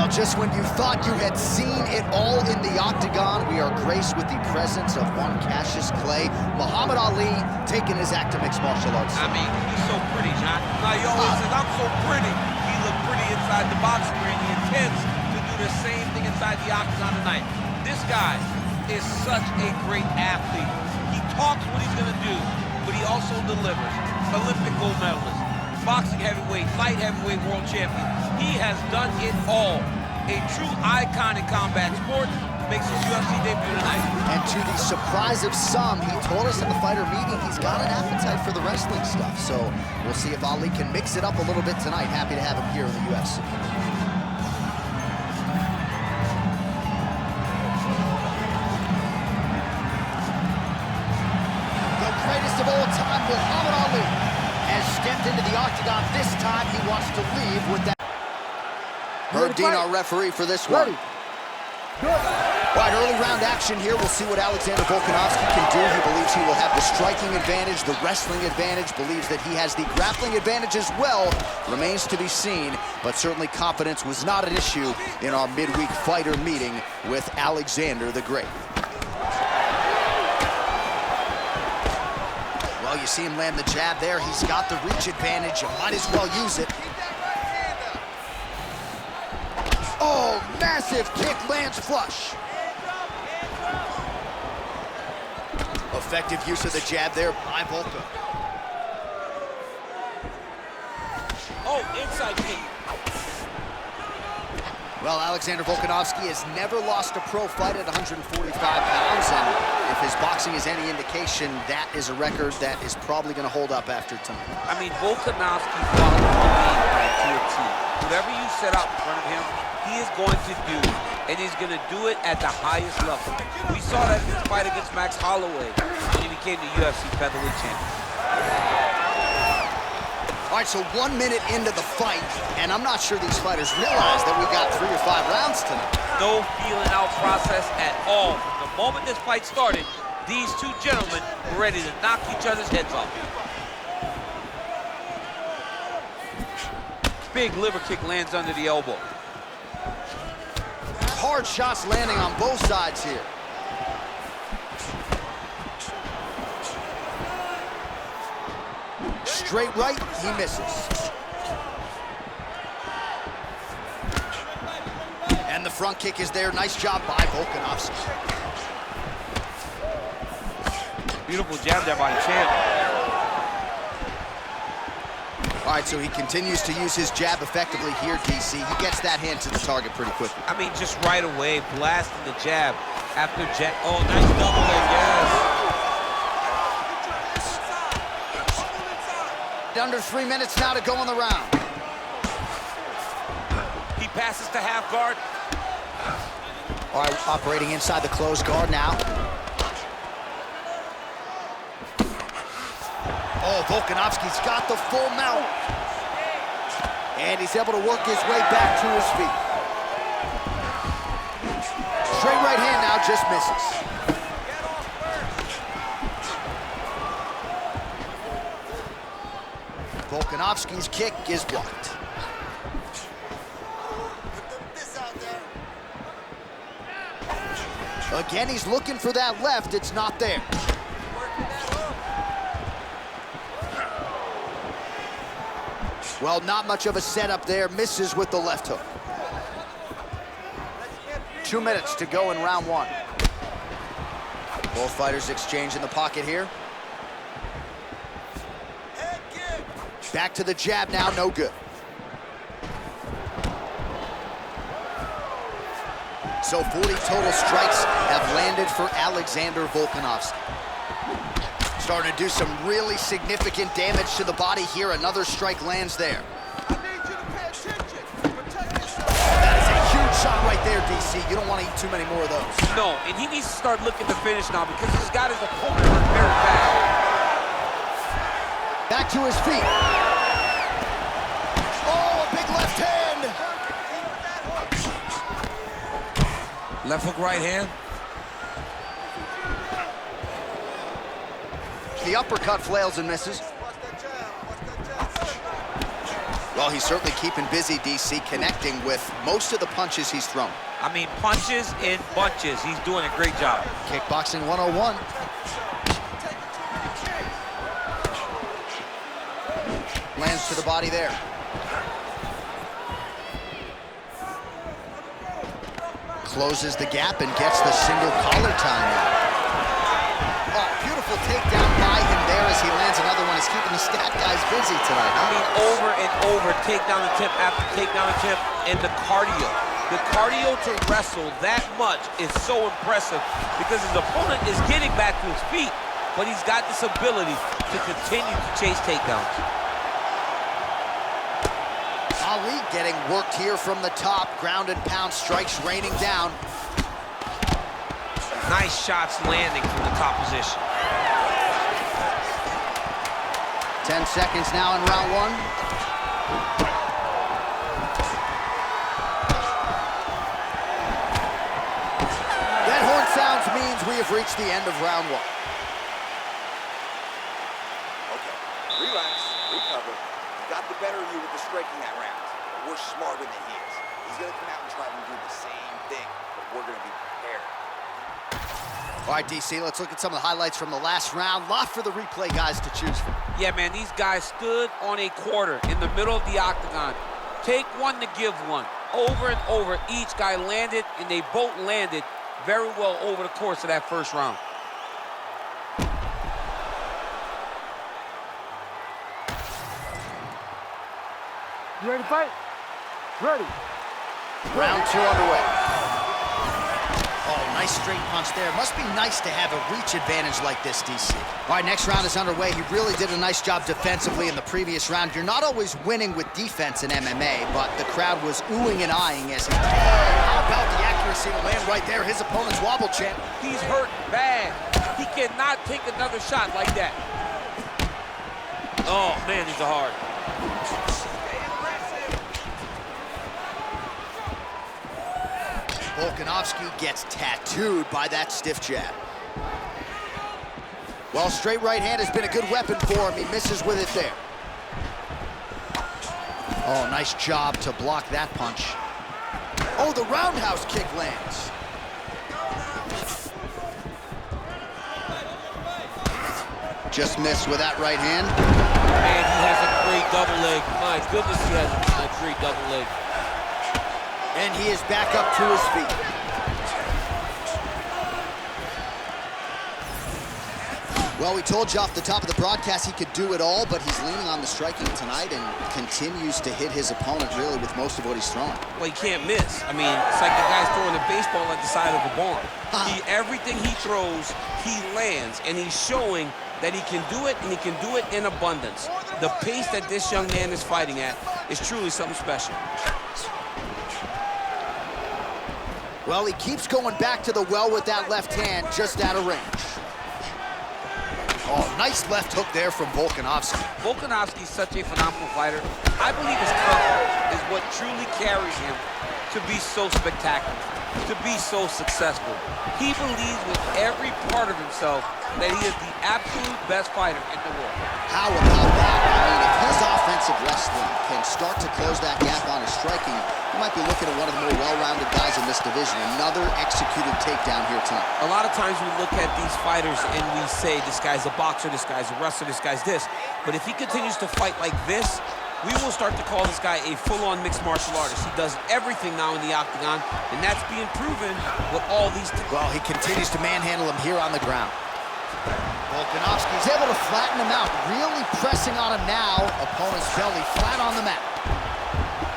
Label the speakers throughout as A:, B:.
A: Now, just when you thought you had seen it all in the octagon, we are graced with the presence of one Cassius Clay, Muhammad Ali, taking his act to mixed martial arts.
B: I mean, he's so pretty, John. Like he always says, I'm so pretty. He looked pretty inside the boxing ring. He intends to do the same thing inside the octagon tonight. This guy is such a great athlete. He talks what he's gonna do, but he also delivers. Olympic gold medalist, boxing heavyweight, light heavyweight world champion. He has done it all. A true icon in combat sport, makes his UFC debut tonight.
A: And to the surprise of some, he told us in the fighter meeting he's got an appetite for the wrestling stuff. So we'll see if Ali can mix it up a little bit tonight. Happy to have him here in the UFC. The greatest of all time, Muhammad Ali, has stepped into the octagon. This time he wants to leave with that. Herb Dean, our referee for this one. Good. All right, early round action here. We'll see what Alexander Volkanovski can do. He believes he will have the striking advantage, the wrestling advantage, believes that he has the grappling advantage as well. Remains to be seen, but certainly confidence was not an issue in our midweek fighter meeting with Alexander the Great. Well, you see him land the jab there. He's got the reach advantage. You might as well use it. Oh, massive kick lands flush. Effective use of the jab there by Volka.
B: Oh, inside kick.
A: Well, Alexander Volkanovski has never lost a pro fight at 145 pounds, and if his boxing is any indication, that is a record that is probably going to hold up after tonight.
B: I mean, Volkanovski followed the lead right to a T. Whatever you set out in front of him, he is going to do, and he's going to do it at the highest level. We saw that in his fight against Max Holloway when he became the UFC featherweight champion.
A: All right, so 1 minute into the fight, and I'm not sure these fighters realize that we got 3 or 5 rounds tonight.
B: No feeling out process at all. From the moment this fight started, these two gentlemen were ready to knock each other's heads off. Big liver kick lands under the elbow.
A: Hard shots landing on both sides here. Straight right, he misses. And the front kick is there. Nice job by Volkanovski.
B: Beautiful jab there by the champ.
A: All right, so he continues to use his jab effectively here, DC. He gets that hand to the target pretty quickly.
B: I mean, just right away, blasting the jab after jab. Oh, nice double leg, yes.
A: Under 3 minutes now to go in the round.
B: He passes to half guard.
A: All right, operating inside the closed guard now. Oh, Volkanovski's got the full mount. And he's able to work his way back to his feet. Straight right hand now, just misses. Volkanovski's kick is blocked. Again, he's looking for that left. It's not there. Well, not much of a setup there. Misses with the left hook. 2 minutes to go in round 1. Both fighters exchange in the pocket here. Back to the jab now, no good. So 40 total strikes have landed for Alexander Volkanovski. Starting to do some really significant damage to the body here. Another strike lands there.
C: I need you to pay attention. Protect yourself.
A: That is a huge shot right there, DC. You don't want to eat too many more of those.
B: No, and he needs to start looking to finish now because he's got his opponent hurt very bad.
A: Back to his feet. Oh, a big left hand.
B: Left hook, right hand.
A: The uppercut flails and misses. Well, he's certainly keeping busy, DC, connecting with most of the punches he's thrown.
B: I mean, punches in bunches. He's doing a great job.
A: Kickboxing 101. Lands to the body there. Closes the gap and gets the single collar time out. Oh, beautiful takedown by him there as he lands another one. He's keeping the stat guys busy tonight.
B: I mean, over and over, takedown attempt after takedown attempt, and the cardio. The cardio to wrestle that much is so impressive because his opponent is getting back to his feet, but he's got this ability to continue to chase takedowns.
A: Ali getting worked here from the top. Ground and pound strikes raining down.
B: Nice shots landing from the top position.
A: 10 seconds now in round one. That horn sounds means we have reached the end of round one.
D: Okay, relax, recover. You got the better of you with the striking that round. But we're smarter than he is. He's gonna come out and try and do the same thing, but we're gonna be prepared.
A: All right, DC, let's look at some of the highlights from the last round. Lot for the replay guys to choose from.
B: Yeah, man, these guys stood on a quarter in the middle of the octagon. Take one to give one. Over and over, each guy landed, and they both landed very well over the course of that first round.
E: You ready to fight? Ready.
A: Round two underway. Oh, nice straight punch there. Must be nice to have a reach advantage like this, DC. All right, next round is underway. He really did a nice job defensively in the previous round. You're not always winning with defense in MMA, but the crowd was oohing and eyeing as he... How about the accuracy to land right there? His opponent's wobble champ.
B: He's hurt bad. He cannot take another shot like that. Oh, man, these are hard.
A: Volkanovski gets tattooed by that stiff jab. Well, straight right hand has been a good weapon for him. He misses with it there. Oh, nice job to block that punch. Oh, the roundhouse kick lands. Just missed with that right hand.
B: Man, he has a great double leg. My goodness, he has a great double leg.
A: And he is back up to his feet. Well, we told you off the top of the broadcast he could do it all, but he's leaning on the striking tonight and continues to hit his opponent really with most of what he's throwing.
B: Well, he can't miss. I mean, it's like the guy's throwing a baseball at the side of a barn. Everything he throws, he lands, and he's showing that he can do it, and he can do it in abundance. The pace that this young man is fighting at is truly something special.
A: Well, he keeps going back to the well with that left hand, just out of range. Oh, nice left hook there from Volkanovski.
B: Volkanovski is such a phenomenal fighter. I believe his confidence is what truly carries him to be so spectacular, to be so successful. He believes with every part of himself that he is the absolute best fighter in the world.
A: How about that? I mean, if his offensive wrestling can start to close that gap on his striking, you might be looking at one of the more well-rounded guys in this division. Another executed takedown here tonight.
B: A lot of times we look at these fighters and we say, this guy's a boxer, this guy's a wrestler, this guy's this. But if he continues to fight like this, we will start to call this guy a full-on mixed martial artist. He does everything now in the octagon, and that's being proven with all these...
A: Well, he continues to manhandle him here on the ground. Volkanovski's able to flatten him out, really pressing on him now. Opponent's belly flat on the mat.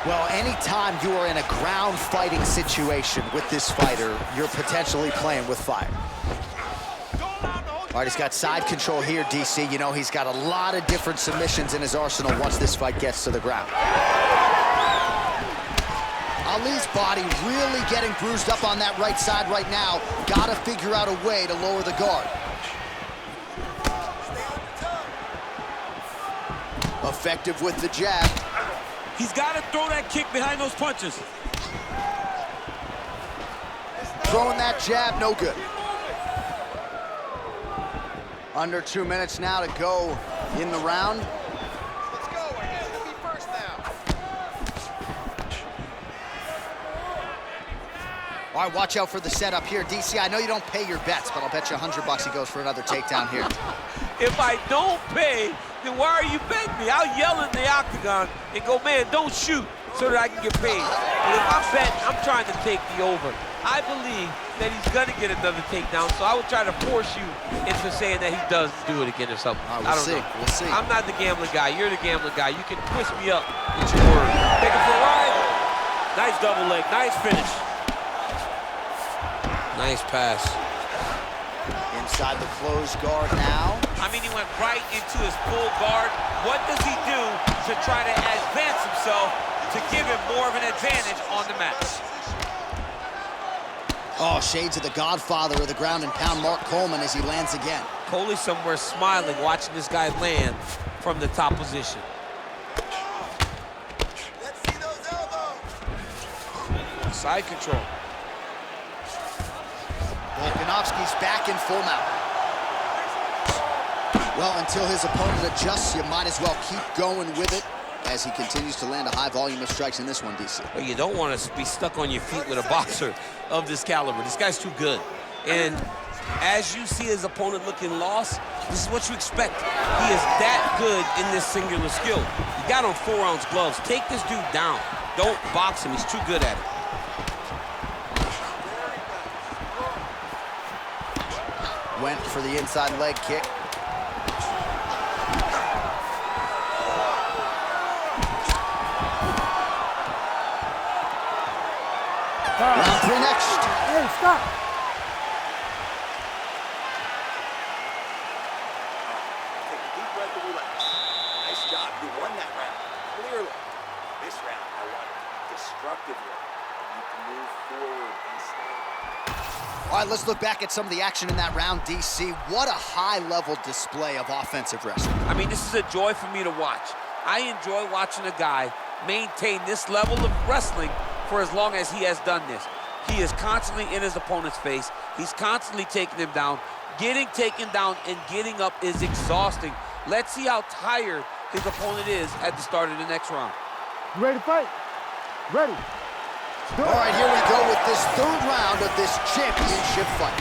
A: Well, anytime you are in a ground fighting situation with this fighter, you're potentially playing with fire. All right, he's got side control here, DC. You know, he's got a lot of different submissions in his arsenal once this fight gets to the ground. Ali's body really getting bruised up on that right side right now. Gotta figure out a way to lower the guard. Effective with the jab.
B: He's got to throw that kick behind those punches.
A: Throwing that jab, no good. Under 2 minutes now to go in the round.
C: Let's go. We're gonna be first now.
A: All right, watch out for the setup here. DC, I know you don't pay your bets, but I'll bet you $100 he goes for another takedown here.
B: If I don't pay, then why are you betting me? I'll yell in the octagon and go, man, don't shoot, so that I can get paid. But if I'm betting, I'm trying to take the over. I believe that he's gonna get another takedown, so I would try to force you into saying that he does do it again or something.
A: We'll
B: I don't
A: see.
B: know.
A: We'll see.
B: I'm not the gambling guy. You're the gambling guy. You can twist me up with your word. Take it for a ride. Nice double leg. Nice finish. Nice pass.
A: Inside the closed guard now.
B: I mean, he went right into his full guard. What does he do to try to advance himself to give him more of an advantage on the mat?
A: Oh, shades of the godfather of the ground and pound, Mark Coleman, as he lands again.
B: Coley's somewhere smiling, watching this guy land from the top position.
C: Let's see those elbows.
B: Side control.
A: Volkanovski's back in full mount. Well, until his opponent adjusts, you might as well keep going with it as he continues to land a high volume of strikes in this one, DC.
B: Well, you don't want to be stuck on your feet with a boxer of this caliber. This guy's too good. And as you see his opponent looking lost, this is what you expect. He is that good in this singular skill. You got on 4-ounce gloves. Take this dude down. Don't box him. He's too good at it.
A: Went for the inside leg kick. Round 3 next.
E: Hey, stop.
D: Take a deep breath and relax. Nice job. You won that round. Clearly. This round, I want a destructive one. You can move forward and
A: All right, let's look back at some of the action in that round, DC. What a high-level display of offensive wrestling.
B: I mean, this is a joy for me to watch. I enjoy watching a guy maintain this level of wrestling for as long as he has done this. He is constantly in his opponent's face. He's constantly taking him down. Getting taken down and getting up is exhausting. Let's see how tired his opponent is at the start of the next round.
E: You ready to fight? Ready.
A: All right, here we go with this 3rd round of this championship fight.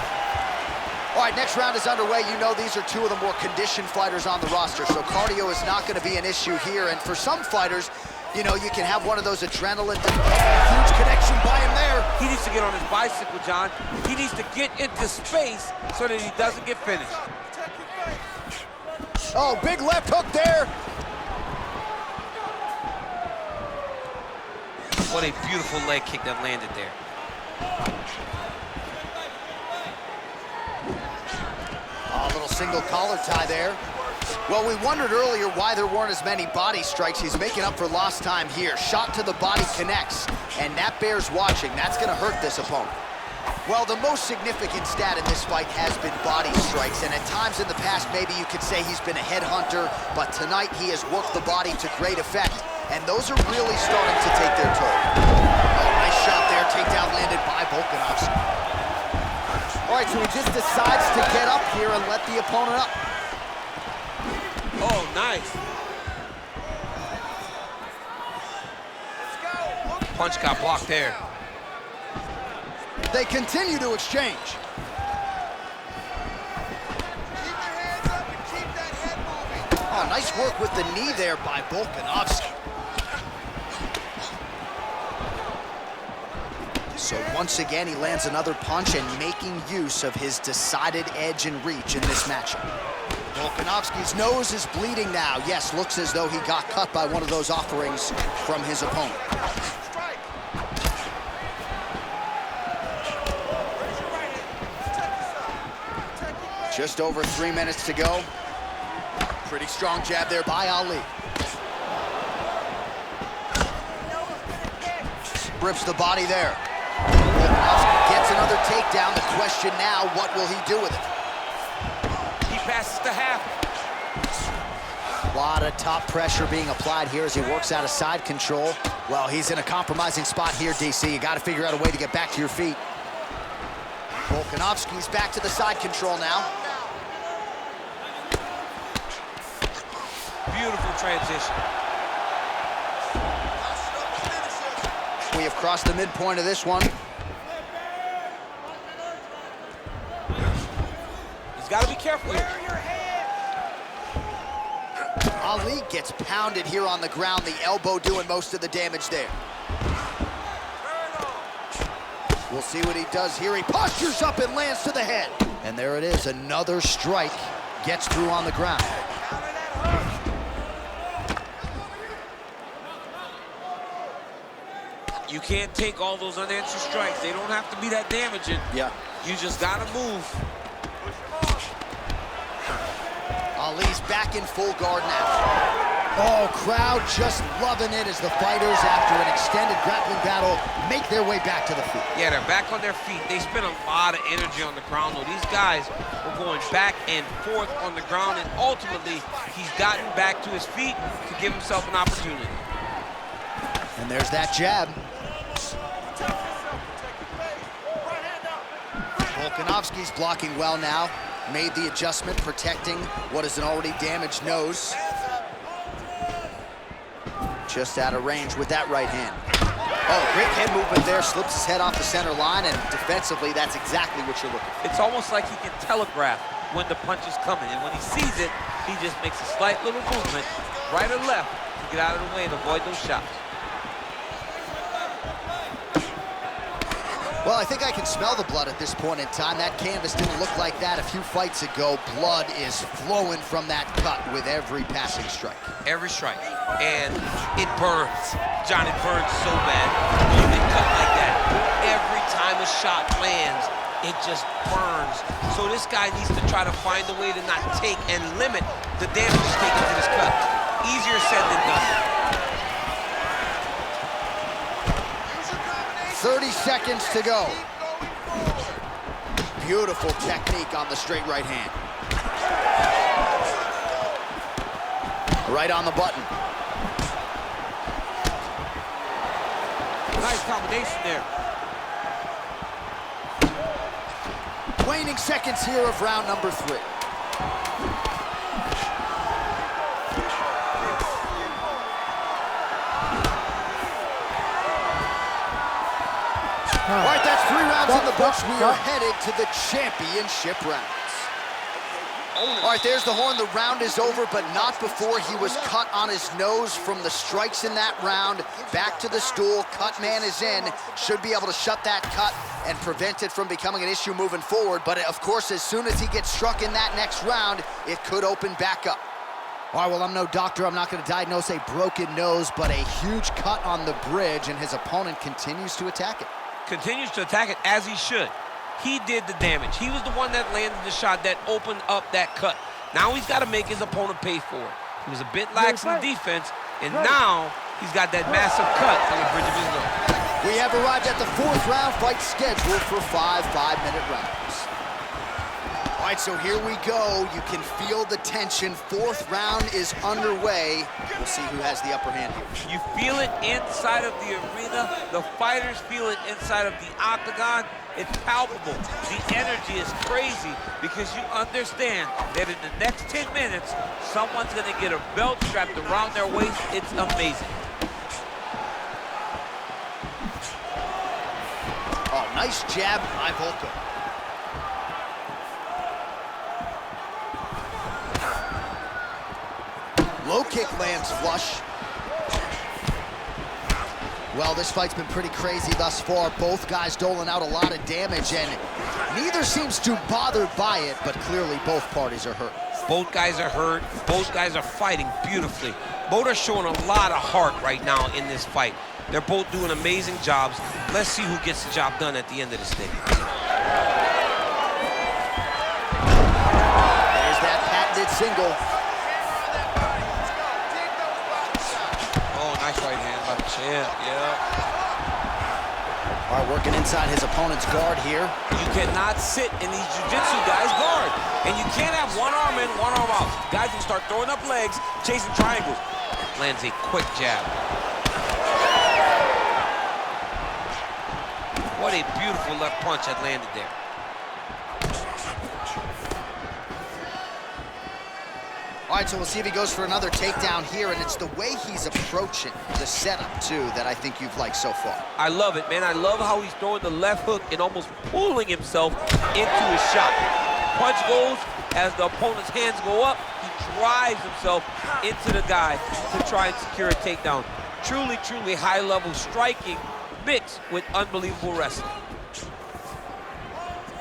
A: All right, next round is underway. You know these are 2 of the more conditioned fighters on the roster, so cardio is not going to be an issue here. And for some fighters, you know, you can have one of those adrenaline, huge connection by him there.
B: He needs to get on his bicycle, John. He needs to get into space so that he doesn't get finished.
C: Protect your face.
A: Oh, big left hook there.
B: What a beautiful leg kick that landed there.
A: Oh, a little single collar tie there. Well, we wondered earlier why there weren't as many body strikes. He's making up for lost time here. Shot to the body connects, and that bears watching. That's going to hurt this opponent. Well, the most significant stat in this fight has been body strikes, and at times in the past, maybe you could say he's been a headhunter, but tonight he has worked the body to great effect, and those are really starting to take their toll. Oh, nice shot there. Takedown landed by Volkanovski. All right, so he just decides to get up here and let the opponent up.
B: Oh, nice. Punch got blocked there.
A: They continue to exchange.
C: Keep your hands up and keep that head moving.
A: Oh, nice work with the knee there by Volkanovski. So once again, he lands another punch and making use of his decided edge and reach in this matchup. Volkanovski's nose is bleeding now. Yes, looks as though he got cut by one of those offerings from his opponent.
C: Strike. Raise your right hand. Protect yourself. Protect your face.
A: Just over 3 minutes to go. Pretty strong jab there by Ali. Rips the body there. Volkanovski gets another takedown. The question now, what will he do with it?
B: He passes to half.
A: A lot of top pressure being applied here as he works out of side control. Well, he's in a compromising spot here, DC. You got to figure out a way to get back to your feet. Volkanovski's back to the side control now.
B: Beautiful transition.
A: We have crossed the midpoint of this one.
B: got to be careful here.
A: Ali gets pounded here on the ground, the elbow doing most of the damage there. We'll see what he does here. He postures up and lands to the head. And there it is, another strike gets through on the ground.
B: You can't take all those unanswered strikes. They don't have to be that damaging.
A: Yeah.
B: You just gotta move.
A: Ali's back in full guard now. Oh, crowd just loving it as the fighters, after an extended grappling battle, make their way back to the feet.
B: Yeah, they're back on their feet. They spent a lot of energy on the ground, though. These guys were going back and forth on the ground, and ultimately, he's gotten back to his feet to give himself an opportunity.
A: And there's that jab. Volkanovski's blocking well now. Made the adjustment, protecting what is an already damaged nose. Just out of range with that right hand. Oh, great head movement there. Slips his head off the center line, and defensively, that's exactly what you're looking for.
B: It's almost like he can telegraph when the punch is coming, and when he sees it, he just makes a slight little movement, right or left, to get out of the way and avoid those shots.
A: Well, I think I can smell the blood at this point in time. That canvas didn't look like that a few fights ago. Blood is flowing from that cut with every passing strike.
B: Every strike. And it burns. John, it burns so bad. When you get cut like that, every time a shot lands, it just burns. So this guy needs to try to find a way to not take and limit the damage taken to this cut. Easier said than done.
A: 30 seconds to go. Beautiful technique on the straight right hand. Right on the button.
B: Nice combination there.
A: Waning seconds here of round number 3. All right, that's 3 rounds in the books. We are headed to the championship rounds. All right, there's the horn. The round is over, but not before he was cut on his nose from the strikes in that round. Back to the stool. Cut man is in. Should be able to shut that cut and prevent it from becoming an issue moving forward. But, of course, as soon as he gets struck in that next round, it could open back up. All right, well, I'm no doctor. I'm not going to diagnose a broken nose, but a huge cut on the bridge, and his opponent continues to attack it.
B: Continues to attack it as he should. He did the damage. He was the one that landed the shot that opened up that cut. Now he's got to make his opponent pay for it. He was a bit lax in the defense, and now he's got that massive cut on the bridge of his nose.
A: We have arrived at the 4th round fight scheduled for 5 5-minute rounds. All right, so here we go. You can feel the tension. 4th round is underway. We'll see who has the upper hand here.
B: You feel it inside of the arena. The fighters feel it inside of the octagon. It's palpable. The energy is crazy because you understand that in the next 10 minutes, someone's going to get a belt strapped around their waist. It's amazing.
A: Oh, nice jab by Volko. Low kick lands flush. Well, this fight's been pretty crazy thus far. Both guys doling out a lot of damage, and neither seems too bothered by it, but clearly both parties are hurt.
B: Both guys are hurt. Both guys are fighting beautifully. Both are showing a lot of heart right now in this fight. They're both doing amazing jobs. Let's see who gets the job done at the end of this thing.
A: There's that patented single.
B: Nice right hand by the champ, yeah.
A: All right, working inside his opponent's guard here.
B: You cannot sit in these jiu-jitsu guys' guard. And you can't have one arm in, one arm out. Guys can start throwing up legs, chasing triangles. Lands a quick jab. What a beautiful left punch that landed there.
A: All right, so we'll see if he goes for another takedown here, and it's the way he's approaching the setup, too, that I think you've liked so far.
B: I love it, man. I love how he's throwing the left hook and almost pulling himself into his shot. punch goes, as the opponent's hands go up, he drives himself into the guy to try and secure a takedown. Truly, truly high-level striking mixed with unbelievable wrestling.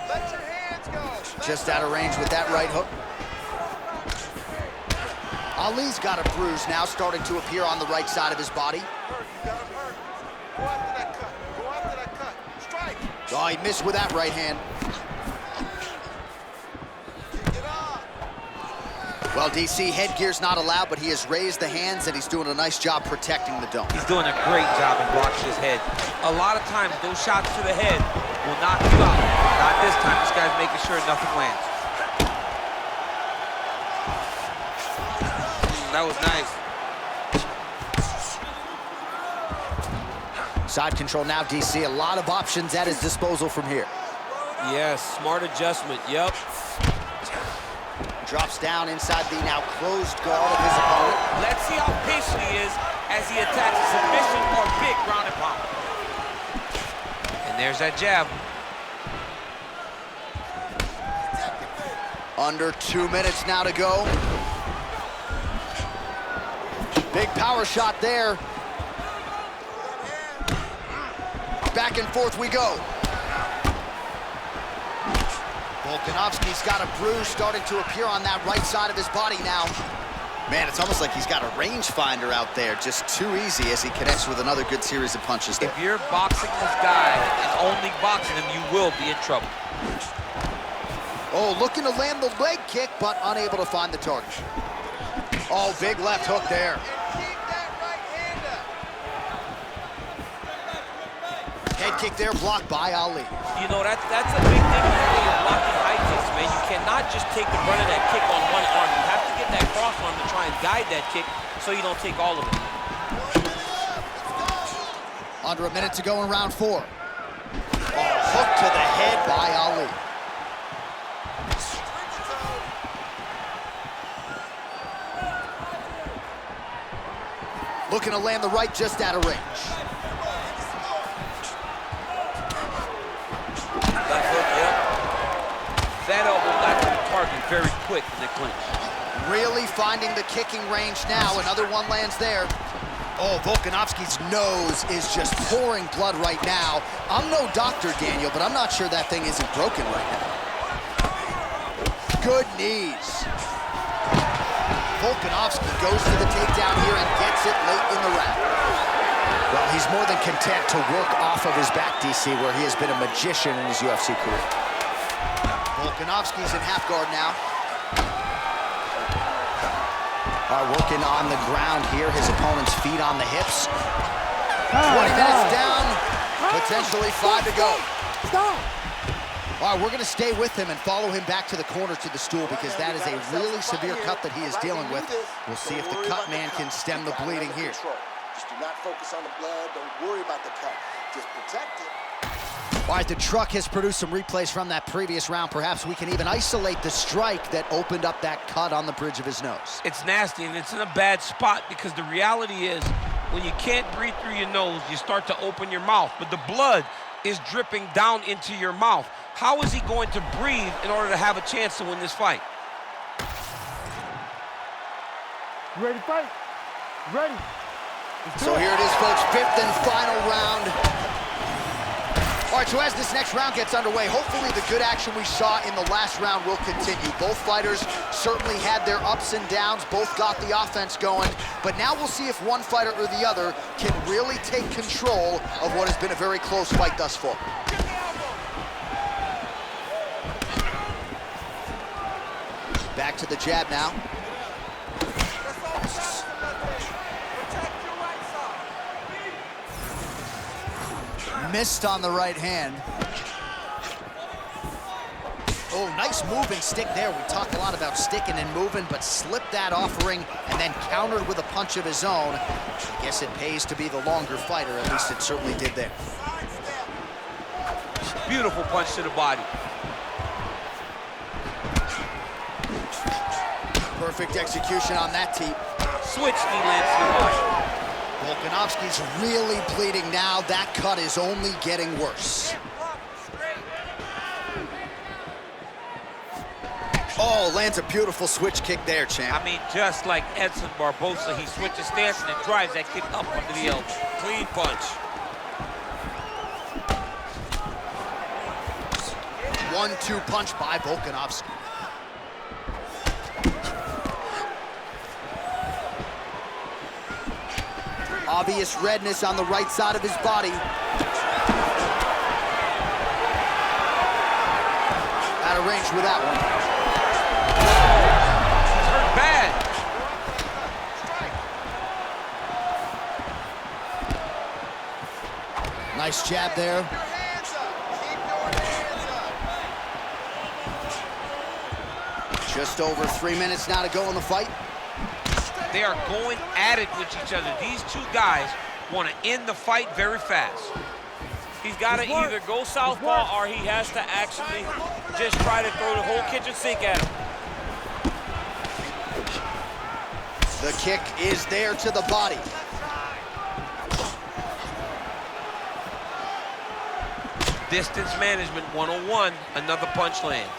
C: Let your hands go.
A: Just out of range with that right hook. Ali's got a bruise now starting to appear on the right side of his body.
C: Hurt, you got him hurt. Go after that cut. Go after that cut. Strike.
A: Oh, he missed with that right hand.
C: Kick it off.
A: Well, DC, headgear's not allowed, but he has raised the hands, and he's doing a nice job protecting the dome.
B: He's doing a great job in blocking his head. A lot of times, those shots to the head will knock you out. Not this time. This guy's making sure nothing lands. That was nice.
A: Side control now, DC. A lot of options at his disposal from here.
B: Yes, smart adjustment. Yep.
A: Drops down inside the now closed guard of his opponent.
B: Let's see how patient he is as he attacks a submission or big ground and pound. And there's that jab.
A: Under 2 minutes now to go. Big power shot there. Back and forth we go. Volkanovski's got a bruise starting to appear on that right side of his body now. Man, it's almost like he's got a rangefinder out there, just too easy as he connects with another good series of punches there.
B: If you're boxing this guy and only boxing him, you will be in trouble.
A: Oh, looking to land the leg kick, but unable to find the target. Oh, big left hook there.
C: Keep that right hand up.
A: Head kick there, blocked by Ali.
B: You know, that's a big thing when you're blocking high kicks, man. You cannot just take the brunt of that kick on one arm. You have to get that cross arm to try and guide that kick so you don't take all of it.
A: Under a minute to go in round 4. Oh, hook to the head by Ali. Looking to land the right just out of range.
B: Left hook, yep. That elbow got to the target very quick in the clinch.
A: Really finding the kicking range now. Another one lands there. Oh, Volkanovski's nose is just pouring blood right now. I'm no doctor, Daniel, but I'm not sure that thing isn't broken right now. Good knees. Volkanovski goes to the takedown here and gets it late in the round. Well, he's more than content to work off of his back, DC, where he has been a magician in his UFC career. Volkanovski's in half guard now. Working on the ground here, his opponent's feet on the hips. 20 minutes down, potentially 5 to go.
E: Stop.
A: All right, we're gonna stay with him and follow him back to the corner to the stool because that is a really severe cut that he is dealing with. We'll see if the cut man can stem the bleeding here.
F: Just do not focus on the blood. Don't worry about the cut. Just protect it.
A: All right, the truck has produced some replays from that previous round. Perhaps we can even isolate the strike that opened up that cut on the bridge of his nose.
B: It's nasty, and it's in a bad spot because the reality is when you can't breathe through your nose, you start to open your mouth, but the blood is dripping down into your mouth. How is he going to breathe in order to have a chance to win this fight?
E: You ready to fight? You ready?
A: So here it is, folks, 5th and final round. All right, so as this next round gets underway, hopefully the good action we saw in the last round will continue. Both fighters certainly had their ups and downs, both got the offense going, but now we'll see if one fighter or the other can really take control of what has been a very close fight thus far. Back to the jab now. Missed on the right hand. Oh, nice moving stick there. We talk a lot about sticking and moving, but slipped that offering and then countered with a punch of his own. I guess it pays to be the longer fighter. At least it certainly did there.
B: Beautiful punch to the body.
A: Perfect execution on that teep.
B: Switch knee lands to the body.
A: Volkanovski's really bleeding now. That cut is only getting worse. Oh, lands a beautiful switch kick there, champ.
B: I mean, just like Edson Barbosa, he switches stance and then drives that kick up under the elbow. Clean punch.
A: 1-2 punch by Volkanovski. Obvious redness on the right side of his body. Out of range with that one.
B: He's hurt bad.
A: Nice jab there. Just over 3 minutes now to go in the fight.
B: They are going at it with each other. These two guys want to end the fight very fast.
G: He's got to either go southpaw or he has to actually just try to throw the whole kitchen sink at him.
A: The kick is there to the body.
B: Distance management 101. Another punch lands.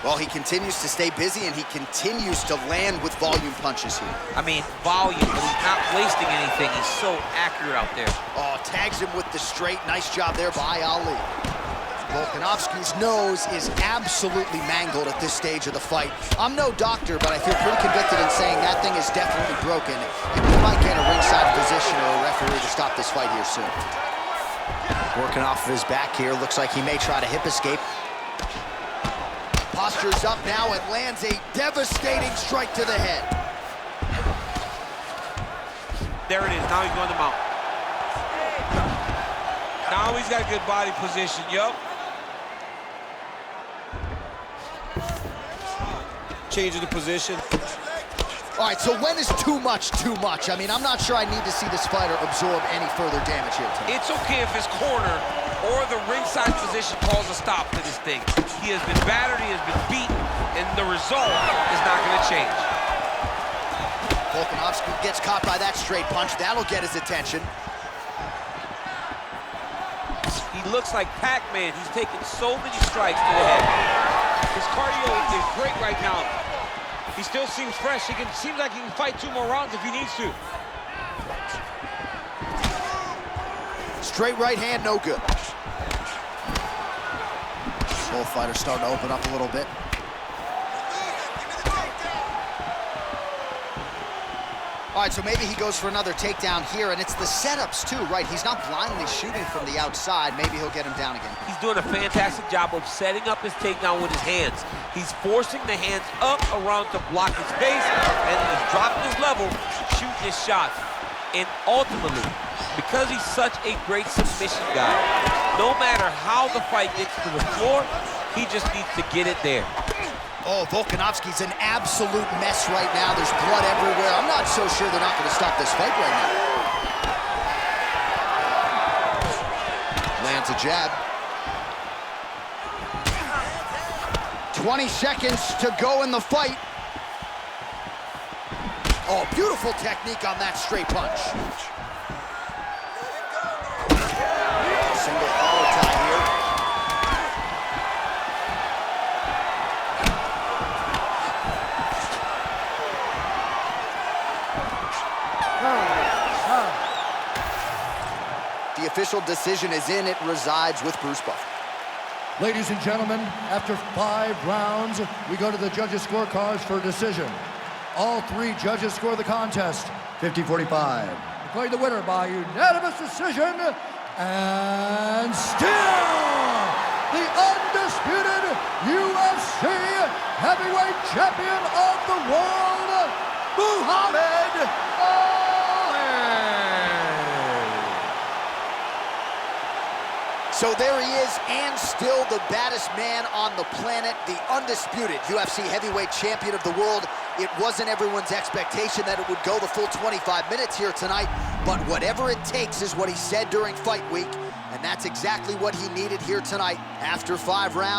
A: Well, he continues to stay busy, and he continues to land with volume punches here.
B: I mean, volume, but he's not wasting anything. He's so accurate out there.
A: Oh, tags him with the straight. Nice job there by Ali. Volkanovski's nose is absolutely mangled at this stage of the fight. I'm no doctor, but I feel pretty convicted in saying that thing is definitely broken, and we might get a ringside physician or a referee to stop this fight here soon. Working off of his back here. Looks like he may try to hip escape. Postures up now and lands a devastating strike to the head.
B: There it is. Now he's going to mount. Now he's got a good body position. Yup.
G: Changing the position.
A: All right, so when is too much too much? I mean, I'm not sure I need to see this fighter absorb any further damage here tonight.
B: It's okay if his corner or the ringside position calls a stop to this thing. He has been battered, he has been beaten, and the result is not going to change.
A: Volkanovski gets caught by that straight punch. That'll get his attention.
B: He looks like Pac-Man. He's taking so many strikes to the head. His cardio is great right now. He still seems fresh. Seems like he can fight 2 more rounds if he needs to.
A: Straight right hand, no good. Both fighters starting to open up a little bit. All right, so maybe he goes for another takedown here, and it's the setups too, right? He's not blindly shooting from the outside. Maybe he'll get him down again.
B: He's doing a fantastic job of setting up his takedown with his hands. He's forcing the hands up around to block his face, and he's dropping his level, shooting his shots. And ultimately, because he's such a great submission guy, no matter how the fight gets to the floor, he just needs to get it there.
A: Oh, Volkanovski's an absolute mess right now. There's blood everywhere. I'm not so sure they're not going to stop this fight right now. Lands a jab. 20 seconds to go in the fight. Oh, beautiful technique on that straight punch. Single collar tie here. The official decision is in. It resides with Bruce Buffer.
H: Ladies and gentlemen, after 5 rounds, we go to the judges' scorecards for a decision. All 3 judges score the contest 50-45. Declaring the winner by unanimous decision, and still the undisputed UFC heavyweight champion of the world, Muhammad Ali.
A: So there he is, and still the baddest man on the planet, the undisputed UFC heavyweight champion of the world. It wasn't everyone's expectation that it would go the full 25 minutes here tonight, but whatever it takes is what he said during fight week, and that's exactly what he needed here tonight after 5 rounds.